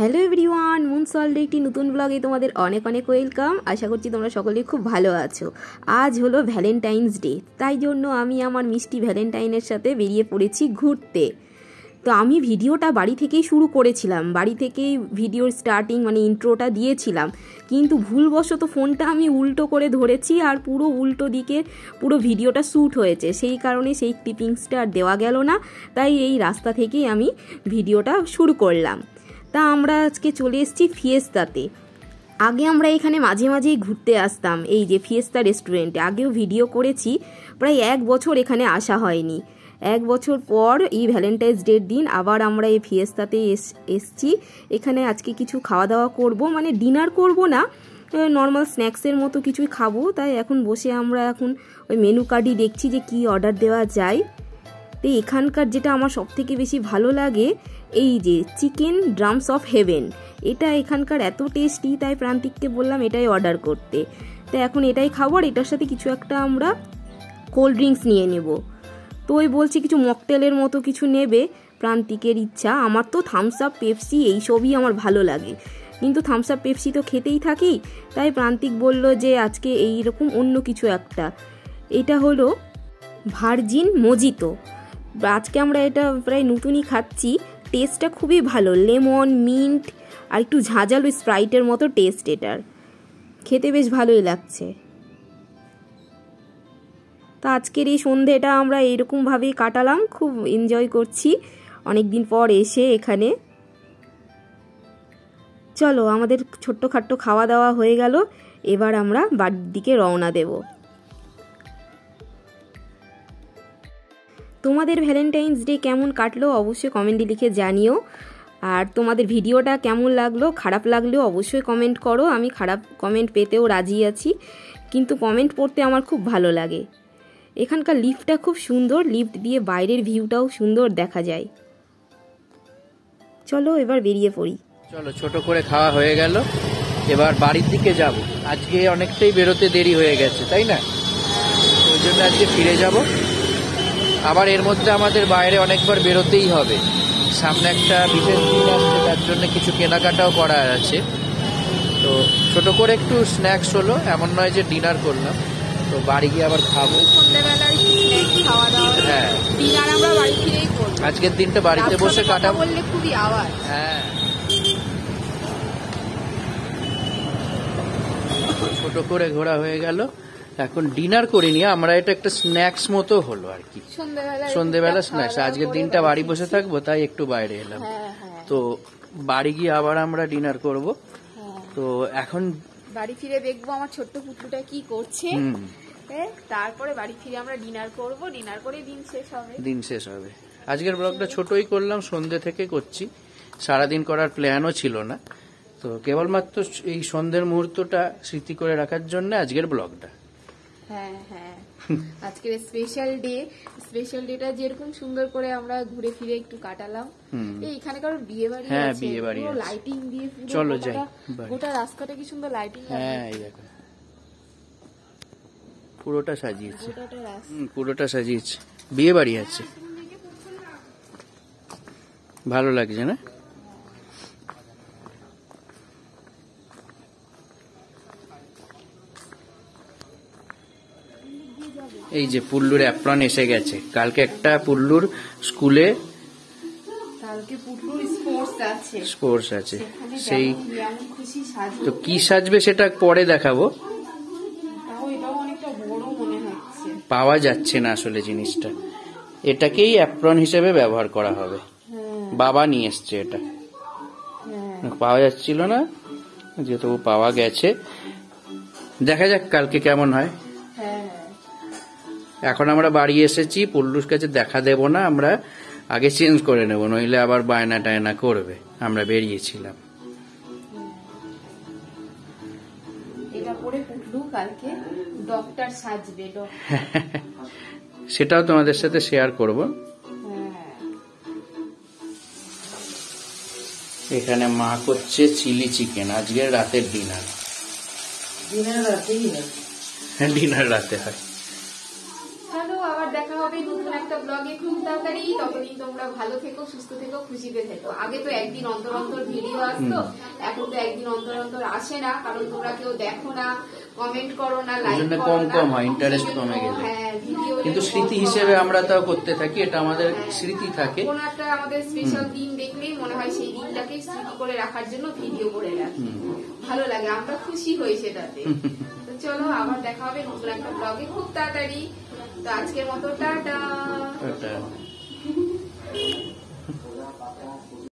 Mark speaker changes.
Speaker 1: Hello everyone, moon সল্টের একটি নতুন ব্লগে তোমাদের অনেক অনেক ওয়েলকাম। আশা করছি তোমরা সকলেই খুব ভালো আছো। আজ হলো ভ্যালেন্টাইন্স ডে, তাই জন্য আমি আমার মিষ্টি ভ্যালেন্টাইনের সাথে বেরিয়ে পড়েছি ঘুরতে। তো আমি ভিডিওটা বাড়ি থেকেই শুরু করেছিলাম, বাড়ি থেকেই ভিডিওর স্টার্টিং মানে ইন্ট্রোটা দিয়েছিলাম, কিন্তু ভুলবশত ফোনটা আমি উল্টো করে ধরেছি আর পুরো উল্টো দিকে পুরো ভিডিওটা শ্যুট হয়েছে। সেই কারণে সেই ক্লিপিংসটা আর দেওয়া গেল না, তাই এই রাস্তা থেকেই আমি ভিডিওটা শুরু করলাম। তা আমরা আজকে চলে এসেছি ফিয়েস্তাতে। আগে আমরা এখানে মাঝে মাঝেই ঘুরতে আসতাম, এই যে ফিয়েস্তা রেস্টুরেন্টে আগেও ভিডিও করেছি। প্রায় 1 বছর এখানে আসা হয়নি। 1 বছর পর এই ভ্যালেন্টাইন্স ডের দিন আবার আমরা এই ফিয়েস্তাতে এসছি। এখানে আজকে কিছু খাওয়া দাওয়া করব, মানে ডিনার করব না, নর্মাল স্ন্যাক্সের মতো কিছুই খাবো। তাই এখন বসে আমরা ওই মেনু কার্ডই দেখছি যে কি অর্ডার দেওয়া যায়। তো এখানকার যেটা আমার সবথেকে বেশি ভালো লাগে, এই যে চিকেন ড্রামস অফ হেভেন, এটা এখানকার এত টেস্টি, তাই প্রান্তিককে বললাম এটাই অর্ডার করতে। তো এখন এটাই খাবো, আর এটার সাথে কিছু একটা আমরা কোল্ড ড্রিঙ্কস নিয়ে নেব। তো ওই বলছি কিছু মকটেলের মতো কিছু নেবে, প্রান্তিকের ইচ্ছা। আমার তো থামস আপ, পেপসি এইসবই আমার ভালো লাগে, কিন্তু থামস আপ পেপসি তো খেতেই থাকি। তাই প্রান্তিক বলল যে আজকে এইরকম অন্য কিছু একটা। এটা হলো ভার্জিন মোজিতো। আজকে আমরা এটা প্রায় নতুনই খাচ্ছি, টেস্টটা খুবই ভালো, লেমন মিন্ট আর একটু ঝাঁঝালো স্প্রাইটের মতো টেস্ট এটার, খেতে বেশ ভালোই লাগছে। তা আজকের এই সন্ধেটা আমরা এরকমভাবেই কাটালাম, খুব এনজয় করছি অনেক দিন পর এসে এখানে। চলো, আমাদের ছোট্টখাট্টো খাওয়া দাওয়া হয়ে গেল, এবার আমরা বাড়ির দিকে রওনা দেব। তোমাদের ভ্যালেন্টাইন্স ডে কেমন কাটলো অবশ্যই কমেন্টে লিখে জানিও। আর তোমাদের ভিডিওটা কেমন লাগলো, খারাপ লাগলেও অবশ্যই কমেন্ট করো। আমি খারাপ কমেন্ট পেতেও রাজি আছি, কিন্তু কমেন্ট পড়তে আমার খুব ভালো লাগে। এখানকার লিফটটা খুব সুন্দর, লিফট দিয়ে বাইরের ভিউটাও সুন্দর দেখা যায়। চলো এবার বেরিয়ে পড়ি।
Speaker 2: চলো, ছোট করে খাওয়া হয়ে গেল, এবার বাড়ির দিকে যাব। আজকে অনেকটাই বেরোতে দেরি হয়ে গেছে, তাই না? ওই জন্য আজকে ফিরে যাব। আবার এর মধ্যে আমাদের বাইরে অনেকবার বেরোতেই হবে, সামনে একটা বিশেষ দিন আসছে, তার জন্য কিছু কেনাকাটাও করার আছে। তো ছোট করে একটু স্ন্যাক্স হলো, এমন নয় যে ডিনার করলাম। তো বাড়ি গিয়ে আবার খাবো সন্ধ্যাবেলায় খাওয়া দাওয়া। হ্যাঁ, ডিনার আমরা বাড়ি ফিরেই করব। আজকের দিনটা বাড়িতে বসে কাটাবো বললে খুবই আওয়াজ। হ্যাঁ, ছোট করে ঘোরা হয়ে গেল, এখন ডিনার করিনি আমরা, এটা একটা স্ন্যাক্স মতো হলো আর কি, সন্ধ্যেবেলা স্ন্যাক্স। আজকের দিনটা বাড়ি বসে থাকবো, তাই একটু বাইরে এলাম। তো বাড়ি গিয়ে আবার আমরা ডিনার করব। তো এখন
Speaker 1: বাড়ি ফিরে দেখবো আমার ছোট্ট পুটুটা কি করছে, তারপরে বাড়ি ফিরে আমরা ডিনার করব। ডিনার করে দিন শেষ হবে।
Speaker 2: আজকের ব্লগটা ছোটই করলাম, সন্ধ্যে থেকে করছি, সারাদিন করার প্ল্যানও ছিল না। তো কেবলমাত্র এই সন্ধ্যের মুহূর্তটা স্মৃতি করে রাখার জন্য আজকের ব্লগটা।
Speaker 1: হ্যাঁ হ্যাঁ, আজকের স্পেশাল ডেটা যেরকম সুন্দর করে আমরা ঘুরে ফিরে একটু কাটালাম। এখানে কারোর বিয়ে বাড়ি আছে, পুরো লাইটিং দিয়ে,
Speaker 2: চলো যাই,
Speaker 1: গোটা রাস্তাটা কি সুন্দর লাইটিং।
Speaker 2: হ্যাঁ, এই দেখো পুরোটা সাজিয়েছে, বিয়ে বাড়ি আছে, ভালো লাগছে না? এই যে পুল্লুর অ্যাপ্রন এসে গেছে, কালকে একটা পুল্লুর স্কুলে স্পোর্টস আছে, সেই তো কি সাজবে সেটা পরে দেখাবো। পাওয়া যাচ্ছে না আসলে জিনিসটা, এটাকেই অ্যাপ্রন হিসেবে ব্যবহার করা হবে। বাবা নিয়ে এসছে, এটা পাওয়া যাচ্ছিল না, যেহেতু পাওয়া গেছে, দেখা যাক কালকে কেমন হয়। এখন আমরা বাড়ি এসেছি, পুল্লুর কাছে দেখা দেব না, আমরা আগে চেঞ্জ করে নেব, নইলে আবার বায়না টায়না করবে। আমরা বেরিয়েছিলাম, সেটাও তোমাদের সাথে শেয়ার করব। এখানে মা করছে চিলি চিকেন, আজকের রাতের ডিনার রাতে হয়।
Speaker 1: আবার দেখা হবে নতুন একটা ব্লগে। খুব তাড়াতাড়ি তাড়াতাড়ি, ততদিন তোমরা ভালো থেকো, সুস্থ থেকো, খুশিতে থেকো। আগে তো একদিন অন্তর অন্তর ভিডিও আসতো, এখন তো একদিন অন্তর অন্তর আসে না, কারণ তোমরা কেউ দেখো না, কমেন্ট করো না, লাইক করো না,
Speaker 2: কম হয়, ইন্টারেস্ট কমে গেছে।
Speaker 1: হ্যাঁ, ভিডিও
Speaker 2: কিন্তু স্মৃতি হিসেবে আমরা তাও করতে থাকি, এটা আমাদের স্মৃতি থাকে।
Speaker 1: কোন একটা আমাদের স্পেশাল দিন দেখলেই মনে হয় সেই দিনটাকে স্মৃতি করে রাখার জন্য ভিডিও করে রাখি, ভালো লাগে, আমরা খুশি হই সেটাতে। তো চলো আবার দেখা হবে নতুন একটা ব্লগে খুব তাড়াতাড়ি। তো আজকের মতো টাটা।